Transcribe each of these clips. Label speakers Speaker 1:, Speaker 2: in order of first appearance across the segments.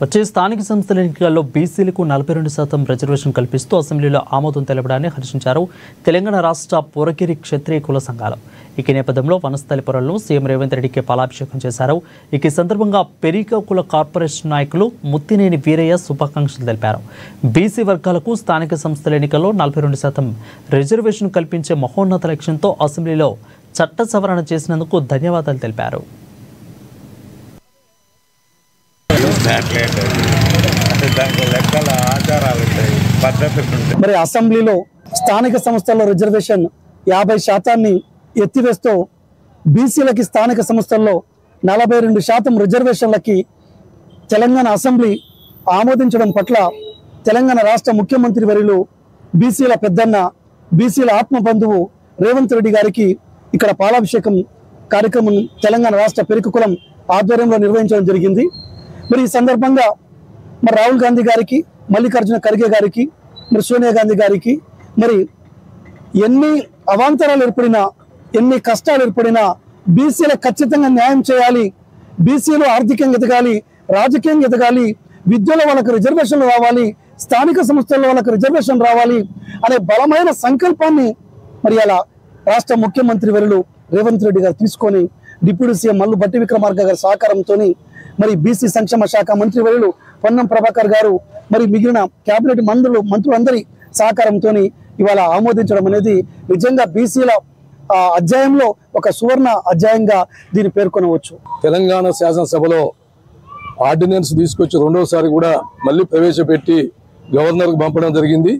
Speaker 1: వచ్చే స్థానిక సంస్థల ఎన్నికల్లో బీసీలకు 42% రిజర్వేషన్ కల్పిస్తూ అసెంబ్లీలో ఆమోదం తెలపడాన్ని హర్షించారు తెలంగాణ రాష్ట్ర పూరగిరి క్షత్రియ కుల సంఘాలు. ఈ నేపథ్యంలో వనస్థలిపురంలో సీఎం రేవంత్ రెడ్డికి పాలాభిషేకం చేశారు. ఈ సందర్భంగా పెరిక కుల కార్పొరేషన్ నాయకులు ముత్తినేని వీరయ్య శుభాకాంక్షలు తెలిపారు. బీసీ వర్గాలకు స్థానిక సంస్థల ఎన్నికల్లో 42% రిజర్వేషన్ కల్పించే మహోన్నత లక్ష్యంతో అసెంబ్లీలో చట్ట సవరణ చేసినందుకు ధన్యవాదాలు తెలిపారు.
Speaker 2: మరి అసెంబ్లీలో స్థానిక సంస్థల్లో రిజర్వేషన్ 50% ఎత్తివేస్తూ బీసీలకి స్థానిక సంస్థల్లో 42% రిజర్వేషన్లకి తెలంగాణ అసెంబ్లీ ఆమోదించడం పట్ల తెలంగాణ రాష్ట్ర ముఖ్యమంత్రి వర్యులు బీసీల పెద్దన్న బీసీల ఆత్మ బంధువు రేవంత్ రెడ్డి గారికి ఇక్కడ పాలాభిషేకం కార్యక్రమం తెలంగాణ రాష్ట్ర పెరిక కులం ఆధ్వర్యంలో నిర్వహించడం జరిగింది. మరి ఈ సందర్భంగా మరి రాహుల్ గాంధీ గారికి, మల్లికార్జున ఖర్గే గారికి, మరి సోనియా గాంధీ గారికి మరి ఎన్ని అవాంతరాలు ఏర్పడినా, ఎన్ని కష్టాలు ఏర్పడినా బీసీలకు ఖచ్చితంగా న్యాయం చేయాలి, బీసీలు ఆర్థికంగా ఎదగాలి, రాజకీయంగా ఎదగాలి, విద్యలో వాళ్ళకి రిజర్వేషన్లు రావాలి, స్థానిక సంస్థల్లో వాళ్ళకి రిజర్వేషన్ రావాలి అనే బలమైన సంకల్పాన్ని మరి అలా రాష్ట్ర ముఖ్యమంత్రి వర్యులు రేవంత్ రెడ్డి గారు తీసుకొని డిప్యూటీ సీఎం మల్లు భట్టి విక్రమార్క గారి సహకారంతో మరి బీసీ సంక్షేమ శాఖ మంత్రి వర్యులు పొన్నం ప్రభాకర్ గారు మరి మిగిలిన కేబినెట్ మంత్రులందరి సహకారంతో ఇవాళ ఆమోదించడం అనేది నిజంగా బీసీల అధ్యాయంలో ఒక సువర్ణ అధ్యాయంగా దీన్ని పేర్కొనవచ్చు.
Speaker 3: తెలంగాణ శాసనసభలో ఆర్డినెన్స్ తీసుకొచ్చి రెండోసారి కూడా మళ్ళీ ప్రవేశపెట్టి గవర్నర్కు పంపడం జరిగింది.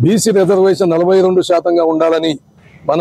Speaker 3: బీసీ రిజర్వేషన్ 42% ఉండాలని మన